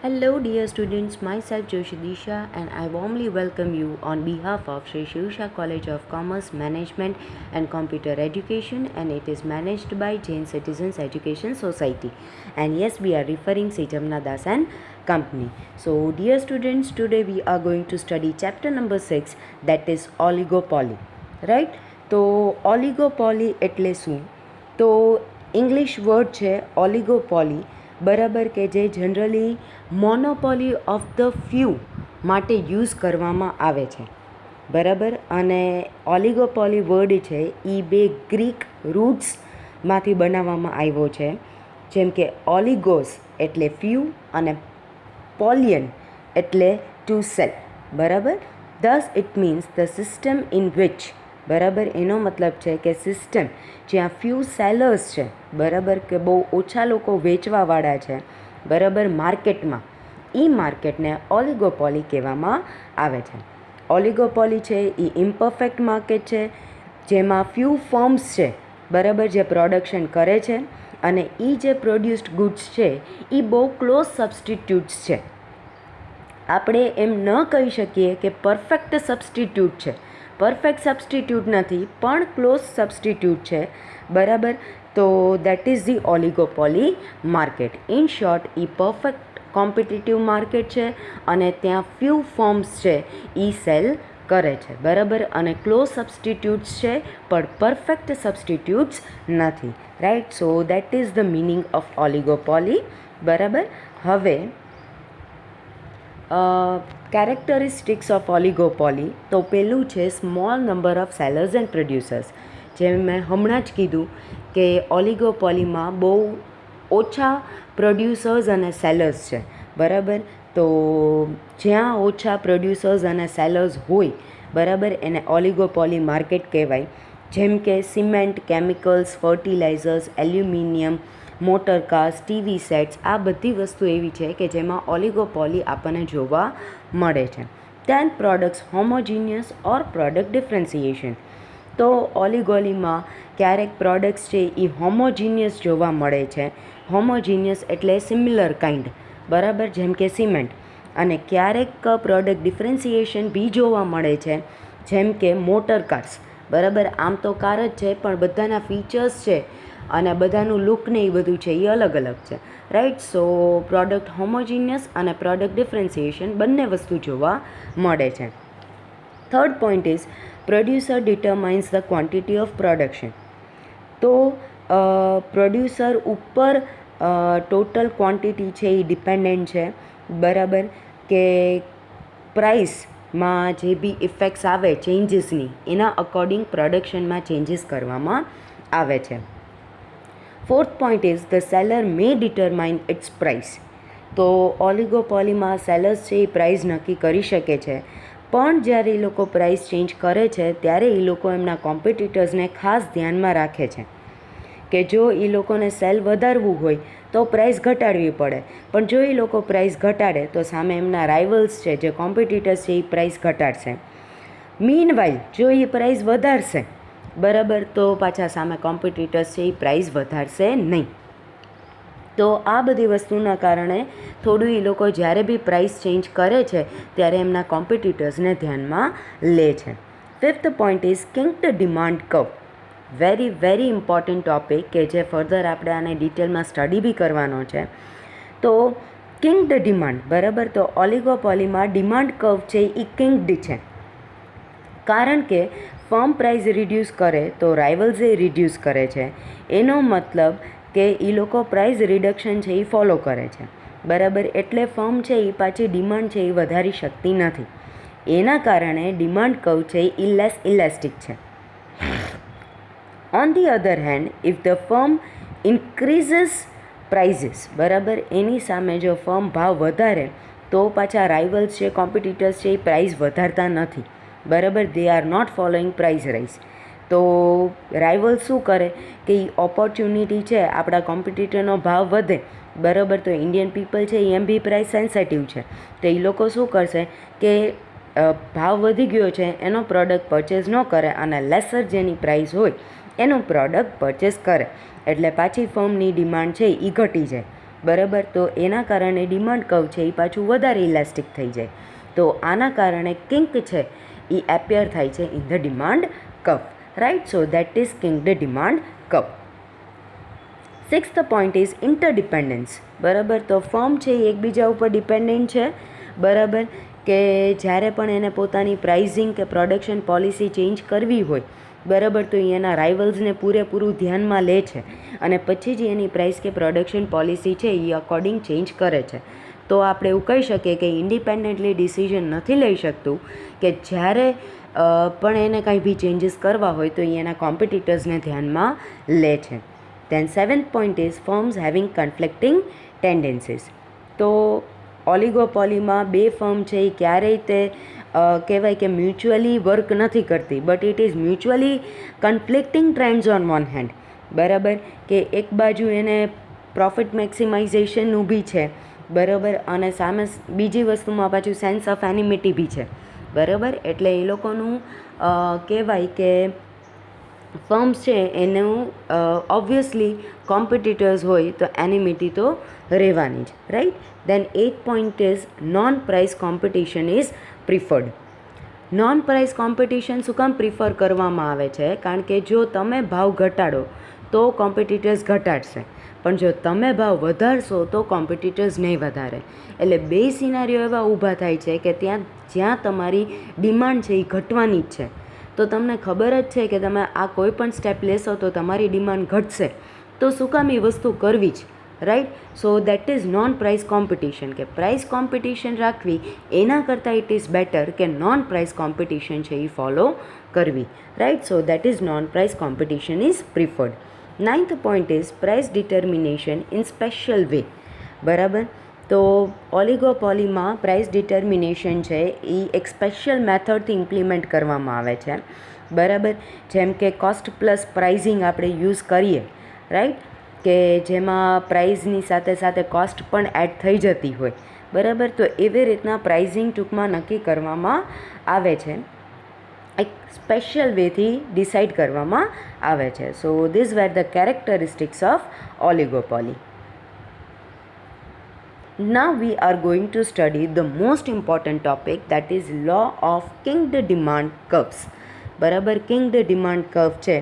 Hello, dear students. Myself Joshi Disha, and I warmly welcome you on behalf of Sri Shivsha College of Commerce, Management, and Computer Education, and it is managed by Jain Citizens Education Society. And yes, we are referring Sitamna Das and Company. So, dear students, today we are going to study chapter number 6, that is oligopoly. Right? તો ઓલિગોપોલી એટલે શું? તો English word છે ઓલિગોપોલી, બરાબર, કે જે generally monopoly of the few માટે use કરવામાં આવે છે, બરાબર. અને ઓલિગોપોલી વર્ડ છે એ બે ગ્રીક રૂટ્સમાંથી બનાવવામાં આવ્યો છે, જેમ કે ઓલિગોસ એટલે ફ્યુ અને પોલિયન એટલે ટુ સેલ, બરાબર. This it means the system in which, બરાબર, એનો મતલબ છે કે સિસ્ટમ જ્યાં ફ્યુ સેલર્સ છે, બરાબર, કે બહુ ઓછા લોકો વેચવાવાળા છે, બરાબર, માર્કેટમાં, એ માર્કેટને ઓલિગોપોલી કહેવામાં આવે છે. ઓલિગોપોલી છે એ ઇમ્પરફેક્ટ માર્કેટ છે જેમાં ફ્યુ ફર્મ્સ છે, બરાબર, જે પ્રોડક્શન કરે છે, અને એ જે પ્રોડ્યુસ્ડ ગુડ્સ છે એ બહુ ક્લોઝ સબસ્ટિટ્યૂટ્સ છે. આપણે એમ ન કહી શકીએ કે પરફેક્ટ સબસ્ટિટ્યૂટ છે, પરફેક્ટ સબસ્ટિટ્યૂટ નથી, પણ ક્લોઝ સબસ્ટિટ્યૂટ છે, બરાબર. તો that is the oligopoly market. In short, એ પરફેક્ટ કોમ્પિટિટિવ માર્કેટ છે અને ત્યાં ફ્યુ ફર્મ્સ છે એ સેલ કરે છે, બરાબર, અને ક્લોઝ સબસ્ટિટ્યૂટ્સ છે પણ પરફેક્ટ સબસ્ટિટ્યૂટ્સ નથી, right. So that is the meaning of oligopoly, બરાબર. હવે કેરેક્ટરિસ્ટિક્સ ઓફ ઓલિગોપોલી, તો પેલું છે small number of sellers and producers. જેમ મેં હમણાં જ કીધું કે ઓલિગોપોલીમાં બહુ ઓછા પ્રોડ્યુસર્સ અને સેલર્સ છે, બરાબર. તો જ્યાં ઓછા પ્રોડ્યુસર્સ અને સેલર્સ હોય, બરાબર, એને ઓલિગોપોલી માર્કેટ કહેવાય. જેમ કે cement, chemicals, fertilisers, aluminium, motor cars, TV sets, આ બધી વસ્તુ એવી છે કે જેમાં ઓલિગોપોલી આપણને જોવા મળે છે. ધેન પ્રોડક્ટ્સ હોમોજીનિયસ ઓર પ્રોડક્ટ ડિફરન્સિએશન. તો ઓલિગોલીમાં ક્યારેક પ્રોડક્ટ્સ છે એ હોમોજીનિયસ જોવા મળે છે. હોમોજીનિયસ એટલે સિમિલર કાઇન્ડ, બરાબર, જેમ કે સિમેન્ટ. અને ક્યારેક પ્રોડક્ટ ડિફરન્સિએશન બી જોવા મળે છે, જેમ કે મોટર કાર્સ, બરાબર. આમ તો કાર જ છે પણ બધાના ફીચર્સ છે અને બધાનું લુક ને એ બધું છે એ અલગ અલગ છે, રાઈટ. સો પ્રોડક્ટ હોમોજીનિયસ અને પ્રોડક્ટ ડિફરન્સિએશન બંને વસ્તુ જોવા મળે છે. Third point is producer determines the quantity of production. તો પ્રોડ્યુસર ઉપર ટોટલ ક્વોન્ટિટી છે એ ડિપેન્ડન્ટ છે, બરાબર, કે પ્રાઇસમાં જે બી ઇફેક્ટ્સ આવે ચેન્જીસની, એના અકોર્ડિંગ પ્રોડક્શનમાં ચેન્જીસ કરવામાં આવે છે. Fourth point is the seller may determine its price. તો ઓલિગોપોલીમાં સેલર્સ છે એ પ્રાઇસ નક્કી કરી શકે છે, પણ જ્યારે એ લોકો પ્રાઇસ ચેન્જ કરે છે ત્યારે એ લોકો એમના કોમ્પિટિટર્સને ખાસ ધ્યાનમાં રાખે છે કે જો એ લોકોને સેલ વધારવું હોય તો પ્રાઇસ ઘટાડવી પડે, પણ જો એ લોકો પ્રાઇસ ઘટાડે તો સામે એમના રાઇવલ્સ છે, જે કોમ્પિટિટર્સ છે, એ પ્રાઇસ ઘટાડશે. મીનવાઇલ જો એ પ્રાઇસ વધારશે, બરાબર, તો પાછા સામે કોમ્પિટિટર્સ છે એ પ્રાઇસ વધારશે નહીં. તો આ બધી વસ્તુના કારણે થોડું એ લોકો જ્યારે બી પ્રાઇસ ચેન્જ કરે છે ત્યારે એમના કોમ્પિટિટર્સને ધ્યાનમાં લે છે. Fifth point is kinked demand curve. Very very important topic કે જે ફર્ધર આપણે આને ડિટેલમાં સ્ટડી બી કરવાનો છે. તો કિંક્ડ ડિમાન્ડ, બરાબર. તો ઓલિગોપોલીમાં ડિમાન્ડ કર્વ છે એ કિંક્ડ છે, કારણ કે ફર્મ પ્રાઇસ રિડ્યુસ કરે તો રાઇવલ્સે રિડ્યુસ કરે છે. એનો મતલબ કે એ લોકો પ્રાઇસ રિડક્શન છે એ ફોલો કરે છે, બરાબર. એટલે ફર્મ છે એ પાછી ડિમાન્ડ છે એ વધારી શકતી નથી. એના કારણે ડિમાન્ડ કર્વ છે એ લેસ ઇલાસ્ટિક છે. On the other hand, if the firm increases prices, બરાબર, એની સામે જો ફર્મ ભાવ વધારે તો પાછા રાઇવલ્સ છે, કોમ્પિટિટર્સ છે, એ પ્રાઇસ વધારતા નથી, બરાબર. They are not following price rise. તો રાઇવલ શું કરે કે એ ઓપોર્ચ્યુનિટી છે, આપણા કોમ્પિટિટરનો ભાવ વધે, બરાબર, તો ઇન્ડિયન પીપલ છે એમ બી પ્રાઇસ સેન્સિટિવ છે, તો એ લોકો શું કરશે કે ભાવ વધી ગયો છે એનો પ્રોડક્ટ પરચેઝ ન કરે અને લેસર જેની પ્રાઇસ હોય એનું પ્રોડક્ટ પરચેસ કરે, એટલે પાછી ફર્મની ડિમાન્ડ છે એ ઘટી જાય. બરાબર. તો એના કારણે ડિમાન્ડ કર્વ છે એ પાછું વધારે ઇલાસ્ટિક થઈ જાય. તો આના કારણે કિંક છે એ એપિયર થાય છે in the demand curve, right. So that is kink the demand curve. Sixth point is interdependence. બરાબર. તો ફર્મ છે એ એકબીજા ઉપર ડિપેન્ડન્ટ છે. બરાબર. કે જ્યારે પણ એને પોતાની પ્રાઇઝિંગ કે પ્રોડક્શન પોલિસી ચેન્જ કરવી હોય, બરાબર, તો એ એના રાઇવલ્સને પૂરેપૂરું ધ્યાનમાં લે છે અને પછી જ એની પ્રાઇસ કે પ્રોડક્શન પોલિસી છે એ અકોર્ડિંગ ચેન્જ કરે છે. તો આપણે એવું કહી શકીએ કે ઇન્ડિપેન્ડન્ટલી ડિસિઝન નથી લઈ શકતું કે જ્યારે પણ એને કાંઈ બી ચેન્જીસ કરવા હોય તો એ એના કોમ્પિટિટર્સને ધ્યાનમાં લે છે. Then seventh point is firms having conflicting tendencies. તો ઓલિગોપોલીમાં બે ફર્મ છે એ ક્યારેય તે કહેવાય કે મ્યુચ્યુઅલી વર્ક નથી કરતી, but it is mutually conflicting trends on one hand. બરાબર. કે એક બાજુ એને પ્રોફિટ મેક્સિમાઇઝેશનનું બી છે, બરાબર, અને સામે બીજી વસ્તુમાં પાછું સેન્સ ઓફ એનિમિટી બી છે. બરાબર. એટલે એ લોકોનું કહેવાય કે ફર્મ્સ છે એનું ઓબ્વિયસલી કોમ્પિટિટર્સ હોય તો એનિમિટી તો રહેવાની જ, right. Then 8th point is non price competition is preferred. Non price competition શું કામ પ્રિફર કરવામાં આવે છે? કારણ કે જો તમે ભાવ ઘટાડો તો કોમ્પિટિટર્સ ઘટાડશે, પણ જો તમે ભાવ વધારશો તો કોમ્પિટિટર્સ નહીં વધારે. એટલે બે સિનારીઓ એવા ઊભા થાય છે કે જ્યાં તમારી ડિમાન્ડ છે એ ઘટવાની જ છે, તો તમને ખબર જ છે કે તમે આ કોઈ પણ સ્ટેપ લેશો તો તમારી ડિમાન્ડ ઘટશે, તો શું કામ એ વસ્તુ કરવી જ, right. So that is non price competition. કે પ્રાઇસ કોમ્પિટિશન રાખવી એના કરતાં ઇટ ઇઝ બેટર કે નોન પ્રાઇસ કોમ્પિટિશન છે એ ફોલો કરવી, right. So that is non price competition is preferred. 9th point is price determination in special way. બરાબર. તો ઓલિગોપોલીમાં પ્રાઇસ ડિટર્મિનેશન છે એ એક સ્પેશિયલ મેથડથી ઇમ્પ્લિમેન્ટ કરવામાં આવે છે. બરાબર. જેમ કે કોસ્ટ પ્લસ પ્રાઇઝિંગ આપણે યુઝ કરીએ, રાઈટ, કે જેમાં પ્રાઇઝની સાથે સાથે કોસ્ટ પણ એડ થઈ જતી હોય. બરાબર. તો એવી રીતના પ્રાઇઝિંગ ટૂંકમાં નક્કી કરવામાં આવે છે, એક સ્પેશિયલ વેથી ડિસાઇડ કરવામાં આવે છે. So these were the characteristics of oligopoly. Now we are going to study the most important topic, that is law of kinked demand curves. બરાબર. કિંક્ડ ડિમાન્ડ કર્વ છે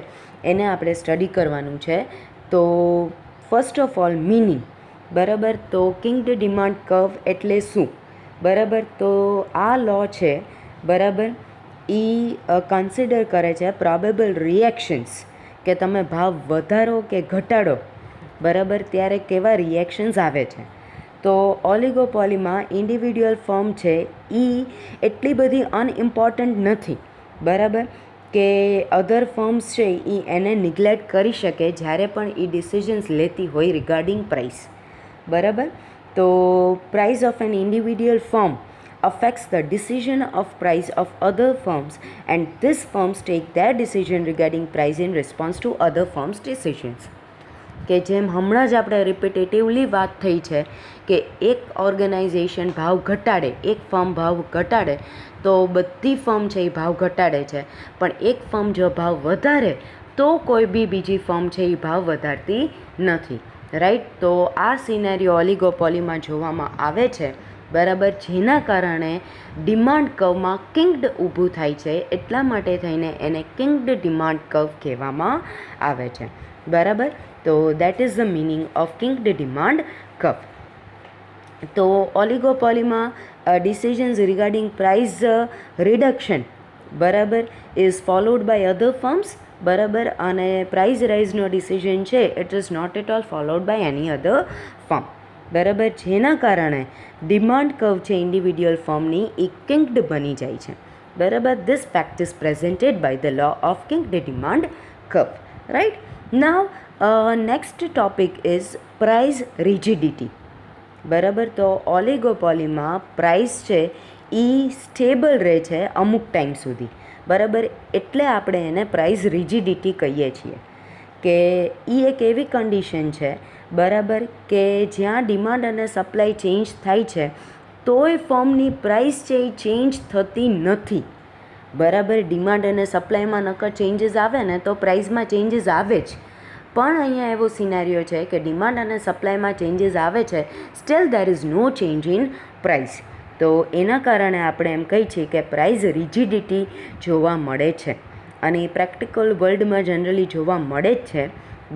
એને આપણે સ્ટડી કરવાનું છે. તો ફર્સ્ટ ઓફ ઓલ મીનિંગ. બરાબર. તો કિંક્ડ demand curve એટલે શું? બરાબર. તો આ લો છે, બરાબર, એ કન્સિડર કરે છે પ્રોબેબલ રિએક્શન્સ, કે તમે ભાવ વધારો કે ઘટાડો, બરાબર, ત્યારે કેવા રિએક્શન્સ આવે છે. તો ઓલિગોપોલીમાં ઇન્ડિવિડ્યુઅલ ફર્મ છે એ એટલી બધી અનઇમ્પોર્ટન્ટ નથી, બરાબર, કે અધર ફર્મ્સ છે એ એને નિગ્લેક્ટ કરી શકે જ્યારે પણ એ ડિસિઝન્સ લેતી હોય રિગાર્ડિંગ પ્રાઇસ. બરાબર. તો price of an individual firm affects the decision of price of other firms, and these firms take their decision regarding price in response to other firms' decisions. કે જેમ હમણાં જ આપણે રિપીટેટિવલી વાત થઈ છે કે એક ઓર્ગેનાઇઝેશન ભાવ ઘટાડે, એક ફર્મ ભાવ ઘટાડે તો બધી ફર્મ છે એ ભાવ ઘટાડે છે, પણ એક ફર્મ જો ભાવ વધારે તો કોઈ બી બીજી ફર્મ છે એ ભાવ વધારતી નથી, રાઈટ. તો આ સિનેરિયો ઓલિગોપોલીમાં જોવામાં આવે છે, બરાબર, જેના કારણે ડિમાન્ડ કર્વમાં કિંક્ડ ઊભું થાય છે. એટલા માટે થઈને એને કિંક્ડ ડિમાન્ડ કર્વ કહેવામાં આવે છે, બરાબર. તો that is the meaning of kinked demand curve. તો ઓલિગોપોલીમાં ડિસિઝન્સ રિગાર્ડિંગ પ્રાઇસ રિડક્શન, બરાબર, is followed by other firms, બરાબર, અને પ્રાઇસ રાઇઝનો ડિસિઝન છે it is not at all followed by any other firm, બરાબર, જેના કારણે ડિમાન્ડ કર્વ છે ઇન્ડિવિડ્યુઅલ ફર્મની એ કિંક્ડ બની જાય છે, બરાબર. This fact is presented by the law of kinked demand curve, right. Now next topic is price rigidity, બરાબર. તો ઓલિગોપોલીમાં પ્રાઇસ છે એ સ્ટેબલ રહે છે અમુક ટાઈમ સુધી, બરાબર, એટલે આપણે એને પ્રાઇસ રિજિડિટી કહીએ છીએ. કે એ એક એવી કન્ડિશન છે, બરાબર, કે જ્યાં ડિમાન્ડ અને સપ્લાય ચેન્જ થાય છે તોય ફર્મની પ્રાઇસ છે એ ચેન્જ થતી નથી, બરાબર. ડિમાન્ડ અને સપ્લાયમાં નકર ચેન્જીસ આવે ને તો પ્રાઇસમાં ચેન્જીસ આવે જ, પણ અહીંયા એવો સિનારીઓ છે કે ડિમાન્ડ અને સપ્લાયમાં ચેન્જીસ આવે છે, still there is no change in price. તો એના કારણે આપણે એમ કહીએ છીએ કે પ્રાઇસ રિજિડિટી જોવા મળે છે, અને પ્રેક્ટિકલ વર્લ્ડમાં જનરલી જોવા મળે જ છે.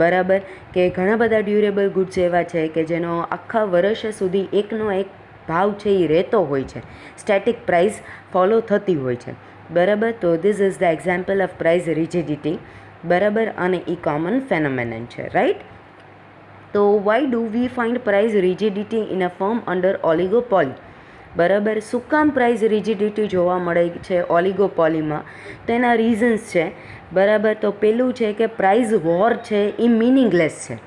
બરાબર, કે ઘણા બધા ડ્યુરેબલ ગુડ્સ એવા છે કે જેનો આખા વર્ષ સુધી એકનો એક ભાવ છે એ રહેતો હોય છે, સ્ટેટિક પ્રાઇસ ફોલો થતી હોય છે. બરાબર, તો this is the example of price rigidity. બરાબર, અને એ કોમન ફેનોમેનન છે, રાઈટ. તો why do we find price rigidity in a firm under oligopoly? બરાબર, શું કામ પ્રાઇસ રિજિડિટી જોવા મળે છે ઓલિગોપોલીમાં? તો એના રીઝન્સ છે. બરાબર, તો પેલું છે કે પ્રાઇસ વોર છે એ મિનિંગલેસ છે.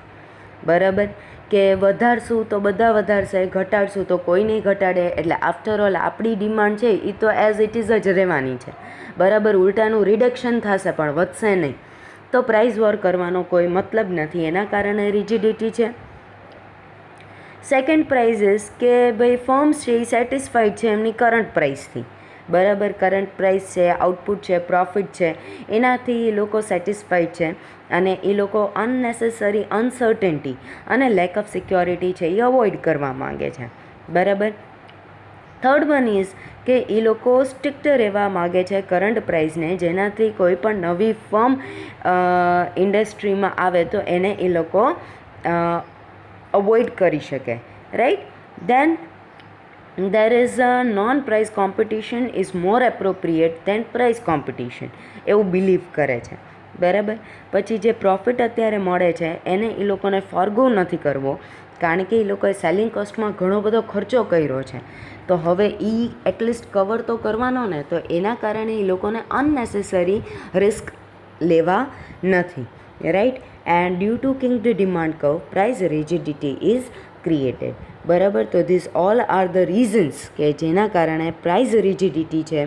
બરાબર, કે વધારશું તો બધા વધારશે, ઘટાડશું તો કોઈ નહીં ઘટાડે, એટલે આફ્ટર ઓલ આપણી ડિમાન્ડ છે એ તો એઝ ઇટ ઇઝ જ રહેવાની છે. બરાબર, ઉલટાનું રિડક્શન થશે પણ વધશે નહીં, તો પ્રાઇસ વોર કરવાનો કોઈ મતલબ નથી, એના કારણે રિજિડિટી છે. સેકન્ડ પ્રાઇઝિસ કે ભાઈ ફર્મ્સ છે એ સેટિસ્ફાઈડ છે એમની કરંટ પ્રાઇસથી. બરાબર, કરંટ પ્રાઇસ છે, આઉટપુટ છે, પ્રોફિટ છે, એનાથી એ લોકો સેટિસ્ફાઈડ છે, અને એ લોકો અનનેસેસરી અનસર્ટેનિટી અને લેક ઓફ સિક્યોરિટી છે એ અવોઇડ કરવા માગે છે. બરાબર. થર્ડ વન ઇઝ કે એ લોકો સ્ટ્રિક્ટ રહેવા માગે છે કરંટ પ્રાઇસને, જેનાથી કોઈ પણ નવી ફર્મ ઇન્ડસ્ટ્રીમાં આવે તો એને એ લોકો અવોઇડ કરી શકે, right. Then there is a non-price competition is more appropriate than price competition, એવું બિલીવ કરે છે. બરાબર, પછી જે પ્રોફિટ અત્યારે મળે છે એને એ લોકોને ફોરગો નથી કરવો, કારણ કે એ લોકોએ સેલિંગ કોસ્ટમાં ઘણો બધો ખર્ચો કર્યો છે, તો હવે એ એટલીસ્ટ કવર તો કરવાનો ને, તો એના કારણે એ લોકોને અનનેસેસરી રિસ્ક લેવા નથી, right. And due to kinked the demand curve price rigidity is created. બરાબર, તો this all are the reasons કે જેના કારણે પ્રાઇસ રિજિડિટી છે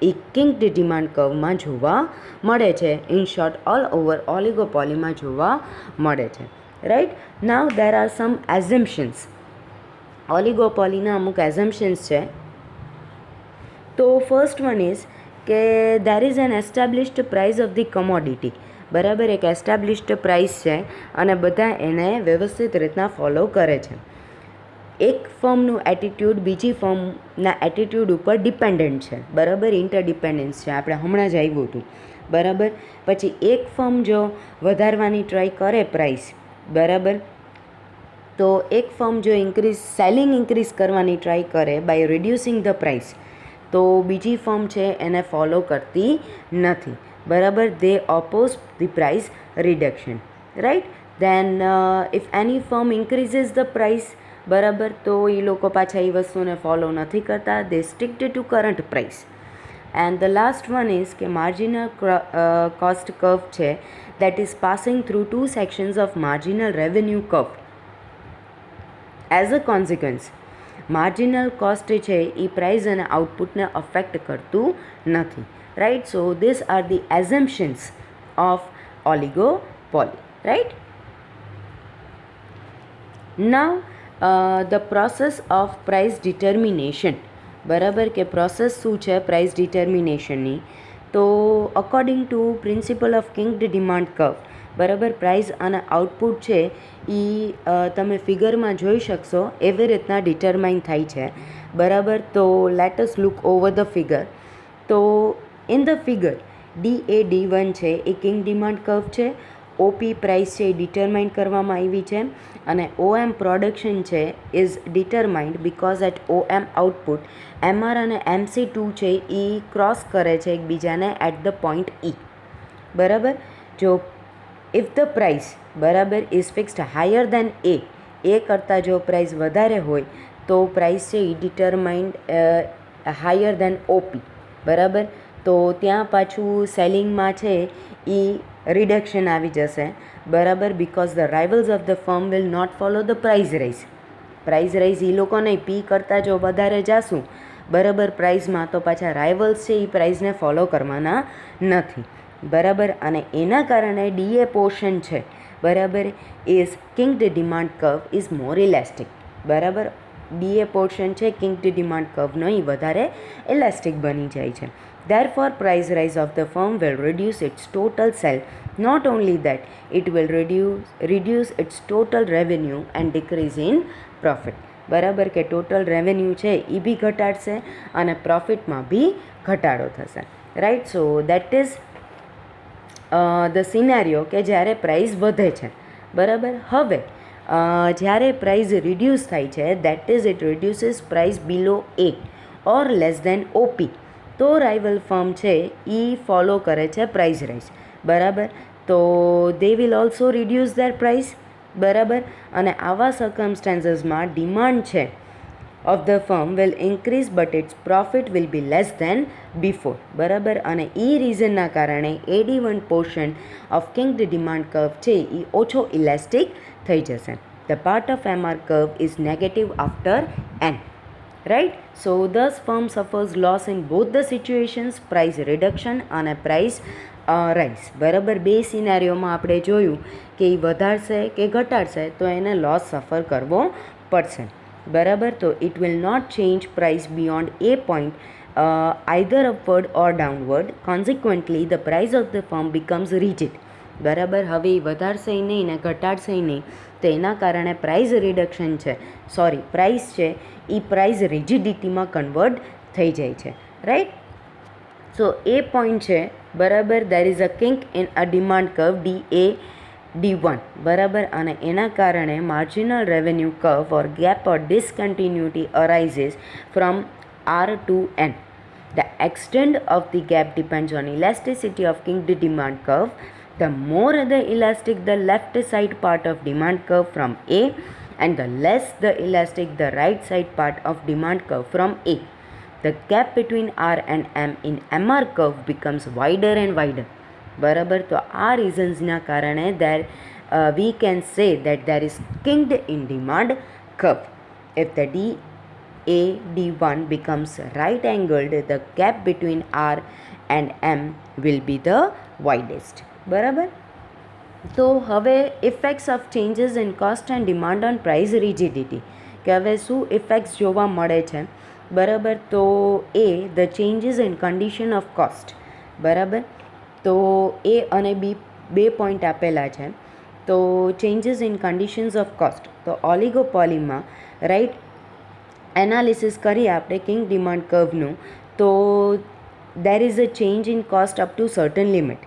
એ કિંગ ધ ડિમાન્ડ કર્વમાં જોવા મળે છે. ઇન શોર્ટ, ઓલ ઓવર ઓલિગોપોલીમાં જોવા મળે છે, right. Now there are some એઝમ્પશન્સ. ઓલિગોપોલીના અમુક એઝમ્પશન્સ છે. તો ફર્સ્ટ વન ઇઝ કે there is an established price of the commodity. બરાબર, એક એસ્ટાબ્લિશ્ડ પ્રાઇસ છે અને બધા એને વ્યવસ્થિત રીતના ફોલો કરે છે. એક ફર્મનું એટીટ્યૂડ બીજી ફર્મના એટીટ્યૂડ ઉપર ડિપેન્ડન્ટ છે. બરાબર, ઇન્ટરડિપેન્ડન્સ છે, આપણે હમણાં જ આવ્યું હતું. બરાબર, પછી એક ફર્મ જો વધારવાની ટ્રાય કરે પ્રાઇસ, બરાબર, તો એક ફર્મ જો સેલિંગ ઇન્ક્રીઝ કરવાની ટ્રાય કરે બાય રિડ્યુસિંગ ધ પ્રાઇસ, તો બીજી ફર્મ છે એને ફોલો કરતી નથી. બરાબર, they oppose the price reduction, right. Then if any firm increases the price, બરાબર, તો એ લોકો પાછા એ વસ્તુને ફોલો નથી કરતા, they stick to current price. And the last one is કે માર્જિનલ કોસ્ટ કર્વ છે, that is passing through two sections of marginal revenue curve. As a consequence marginal cost છે એ પ્રાઇસ અને આઉટપુટને અફેક્ટ કરતું નથી, right. So this are the assumptions of oligopoly, right. Now the process of price determination. બરાબર, કે process શું છે પ્રાઇસ ડિટર્મિનેશનની? તો according to principle of king demand curve, બરાબર, પ્રાઇસ અને આઉટપુટ છે એ તમે ફિગરમાં જોઈ શકશો એવી રીતના ડિટરમાઇન થાય છે. બરાબર, તો let us look over the figure. તો ઇન ધ ફિગર DA-D1 છે એ કિંગ ડિમાન્ડ કર્વ છે, ઓપી પ્રાઇસ છે એ ડિટરમાઇન કરવામાં આવી છે, અને OM પ્રોડક્શન છે is determined because at OM output MR અને MC2 છે એ ક્રોસ કરે છે એકબીજાને એટ ધ પોઈન્ટ E. બરાબર, જો ઇફ ધ પ્રાઇસ, બરાબર, ઇઝ ફિક્સ્ડ હાયર દેન એ કરતાં જો પ્રાઇસ વધારે હોય તો પ્રાઇસ છે એ ડિટરમાઇન્ડ હાયર દેન OP. બરાબર, તો ત્યાં પાછું સેલિંગમાં છે એ રિડક્શન આવી જશે. બરાબર, because the rivals of the firm will not follow the price rise. Price rise એ લોકો નહીં, પી કરતાં જો વધારે જાશું, બરાબર, પ્રાઇઝમાં, તો પાછા રાઇવલ્સ છે એ પ્રાઇઝને ફોલો કરવાના નથી. બરાબર, અને એના કારણે DA પોર્શન છે, બરાબર, is king demand curve is more elastic. બરાબર, ડીએ પોર્શન છે કિંક્ડ ડિમાન્ડ કર્વનો એ વધારે ઇલાસ્ટિક બની જાય છે. Therefore, price rise of the firm will reduce its total sale. Not only that, it will reduce its total revenue and decrease in profit. બરાબર કે total revenue છે એ બી ઘટાડશે અને પ્રોફિટમાં બી ઘટાડો થશે. Right. So that is the scenario કે જ્યારે price વધે છે. બરાબર. હવે જ્યારે પ્રાઇસ રિડ્યુસ થાય છે that is it reduces price below એ ઓર લેસ દેન ઓપી. તો રાઇવલ ફર્મ છે એ ફોલો કરે છે પ્રાઇસ રાઇઝ. બરાબર. તો they will also reduce their price. બરાબર. અને આવા સર્કમસ્ટાન્સીસમાં ડિમાન્ડ છે of the firm will increase but its profit will be less than before. બરાબર. અને એ રીઝનના કારણે AD1 portion of kinked demand curve છે એ ઓછો ઇલાસ્ટિક થઈ જશે. The part of MR curve is negative after N. Right. So thus firm suffers loss in both the situations, price reduction અને price rise. બરાબર. બે સિનારીઓમાં આપણે જોયું કે એ વધારશે કે ઘટાડશે તો એને લોસ સફર કરવો પડશે. બરાબર. તો it will not change price beyond a point either upward or downward. Consequently, the price of the firm becomes rigid. બરાબર. હવે એ વધારશે નહીં ને ઘટાડશે નહીં તો એના કારણે પ્રાઇસ રિડક્શન છે પ્રાઇસ છે એ પ્રાઇસ રિજિડિટીમાં કન્વર્ટ થઈ જાય છે. રાઈટ. સો એ પોઈન્ટ છે. બરાબર. There is a kink in a demand curve DAD1. બરાબર. અને એના કારણે marginal revenue curve or gap or discontinuity arises from R to N. The extent of the gap depends on elasticity of kinked demand curve. The more the elastic the left side part of demand curve from A and the less the elastic the right side part of demand curve from A. The gap between R and M in MR curve becomes wider and wider. બરાબર. તો આ રીઝન્સના કારણે we can say that there is kinked in demand curve. If the DAD1 becomes right angled, the gap between R and M will be the widest. બરાબર. તો હવે effects of changes in cost and demand on price rigidity કે હવે શું effects જોવા મળે છે. બરાબર. તો એ the changes in condition of cost. બરાબર. તો એ અને બી બે પોઈન્ટ આપેલા છે. તો changes in conditions of cost તો ઓલિગોપોલીમાં રાઈટ એનાલિસિસ કરીએ આપણે કિંક ડિમાન્ડ કર્વનું તો દેર is a change in cost up to certain limit.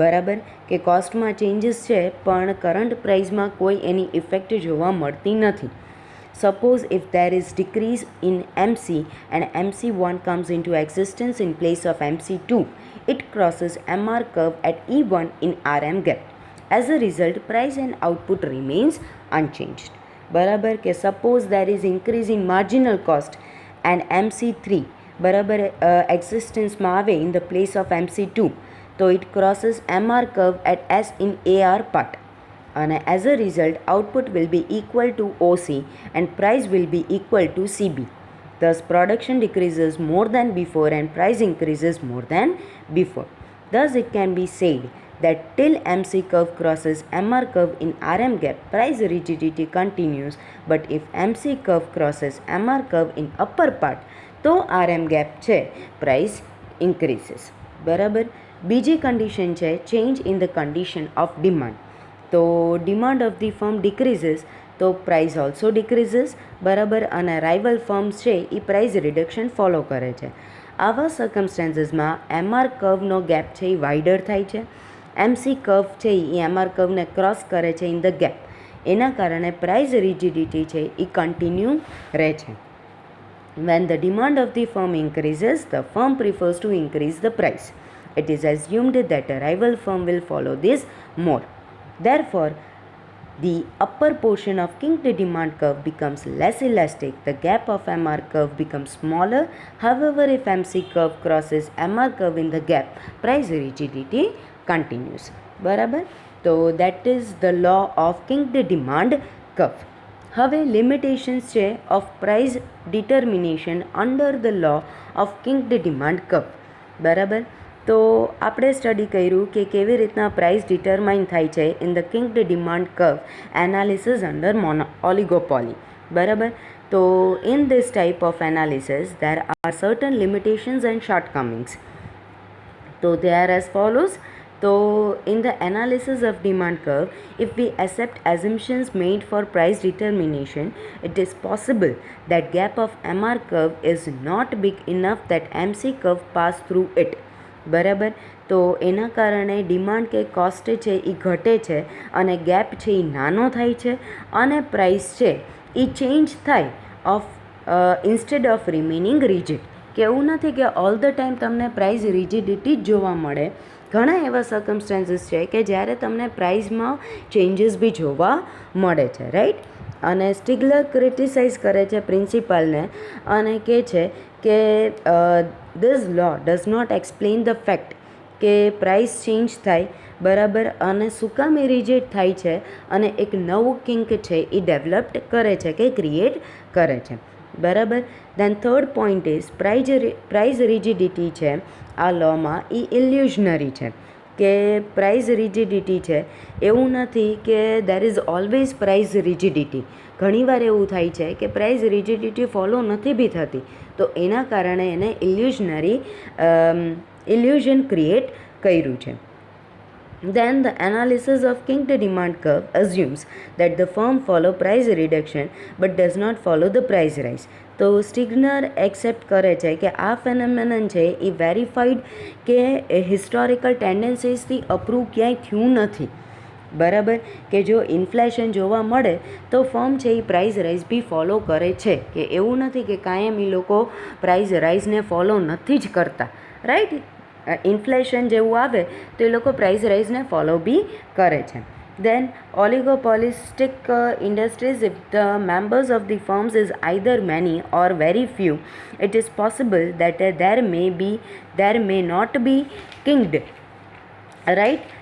બરાબર. કે કોસ્ટમાં ચેન્જીસ છે પણ કરંટ પ્રાઇસમાં કોઈ એની ઇફેક્ટ જોવા મળતી નથી. Suppose if there is decrease in MC and MC1 comes into existence in place of MC2, it crosses MR curve at E1 in RM gap. As a result, price and output remains unchanged. બરાબર. કે suppose there is increase in marginal cost and MC3 બરાબર એક્ઝિસ્ટન્સમાં આવે in the place of MC2 તો it crosses MR curve at S in AR part અને as a result output will be equal to OC and price will be equal to CB. Thus production decreases more than before and price increases more than before. Thus it can be said that till MC curve crosses MR curve in RM gap, price rigidity continues, but if MC curve crosses MR curve in upper part, તો RM gap છે price increases. બરાબર. બીજી condition છે change in the condition of demand. તો demand of the firm ડિક્રીઝીસ તો price also ડિક્રીઝીસ. બરાબર. અને rival firms છે એ પ્રાઇસ રિડક્શન ફોલો કરે છે. આવા સર્કમસ્ટાન્સીસમાં MR કર્વનો ગેપ છે એ વાઇડર થાય છે. MC કર્વ છે એ MR કર્વને ક્રોસ કરે છે ઇન ધ ગેપ. એના કારણે પ્રાઇસ રિજિડિટી છે એ કન્ટિન્યુ રહે છે. When the demand of the firm increases, the firm prefers to increase the price. It is assumed that a rival firm will follow this more. Therefore, the upper portion of kinked demand curve becomes less elastic. The gap of MR curve becomes smaller. However, if MC curve crosses MR curve in the gap, price rigidity continues. બરાબર. તો that is the law of kinked demand curve. હવે limitations છે of price determination under the law of kinked demand curve. બરાબર. તો આપણે study કર્યું કે કેવી રીતના પ્રાઇસ ડિટરમાઇન થાય છે in the kinked demand curve analysis under oligopoly. બરાબર. તો in this type of analysis there are certain limitations and shortcomings. So they are as follows. So in the analysis of demand curve, if we accept assumptions made for price determination, it is possible that gap of MR curve is not big enough that MC curve pass through it. બરાબર, તો એના કારણે demand કે cost છે એ ઘટે છે અને gap છે એ નાનો થાય છે અને પ્રાઇસ છે એ ચેન્જ થાય of instead of remaining rigid. કે એવું નથી કે ઓલ ધ ટાઈમ તમને પ્રાઇસ રિજિડિટી જ જોવા મળે. ઘણા એવા સર્કમસ્ટાન્સીસ છે કે જ્યારે તમને પ્રાઇસમાં ચેન્જીસ બી જોવા મળે છે, રાઈટ. અને સ્ટિગલર ક્રિટિસાઇઝ કરે છે પ્રિન્સિપાલને અને કહે છે કે this law does not explain the fact કે પ્રાઇસ ચેન્જ થાય, બરાબર, અને શું કામ એ રિજેક્ટ થાય છે અને એક નવું કિંક છે એ ડેવલપ્ડ કરે છે કે ક્રિએટ કરે છે, બરાબર. Then third point is price rigidity છે આ લોમાં એ ઇલ્યુઝનરી છે. કે પ્રાઇઝ રિજિડિટી છે એવું નથી કે there is always price rigidity. ઘણીવાર એવું થાય છે કે પ્રાઇઝ રિજિડિટી ફોલો નથી બી થતી, તો એના કારણે એને ઇલ્યુઝન ક્રિએટ કર્યું છે. Then the analysis of kinked demand curve assumes that the firm follow price reduction but does not follow the price rise. તો સ્ટિગ્નર એક્સેપ્ટ કરે છે કે આ ફેનોમેનન છે એ વેરીફાઈડ કે હિસ્ટોરિકલ ટેન્ડન્સીસથી અપ્રૂવ ક્યાંય થયું નથી, બરાબર. કે જો ઇન્ફ્લેશન જોવા મળે તો ફર્મ છે એ પ્રાઇસ રાઇઝ બી ફોલો કરે છે, કે એવું નથી કે કાયમ એ લોકો પ્રાઇસ રાઇઝને ફોલો નથી જ કરતા, રાઈટ. ઇન્ફ્લેશન જેવું આવે તો એ લોકો પ્રાઇસ રાઇઝને ફોલો બી કરે છે. Then oligopolistic industries, if the members of the firms is either many or very few, it is possible that there may not be kinked, right,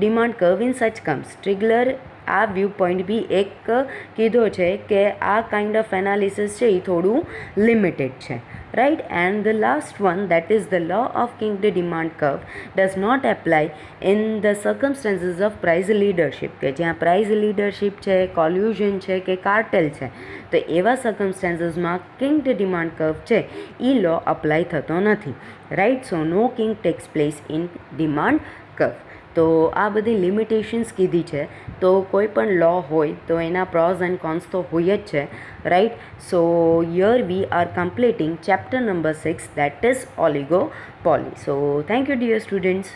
demand curve in such comes. Stigler આ view point બી એક કીધો છે કે આ kind of analysis છે એ થોડું limited છે, right. And the last one, that is the law of kinked demand curve does not apply in the circumstances of price leadership. કે જ્યાં પ્રાઇસ લીડરશિપ છે, કોલ્યુઝન છે કે કાર્ટેલ છે, તો એવા સર્કમસ્ટાન્સીસમાં કિંક્ડ ડિમાન્ડ કર્વ છે એ લો અપ્લાય થતો નથી, right. So no kink takes place in demand curve. તો આ બધી લિમિટેશન્સ કીધી છે. તો કોઈ પણ લો હોય તો એના પ્રોઝ એન્ડ કોન્સ તો હોય જ છે, right. So year we are completing chapter number 6, that is oligopoly. So thank you dear students.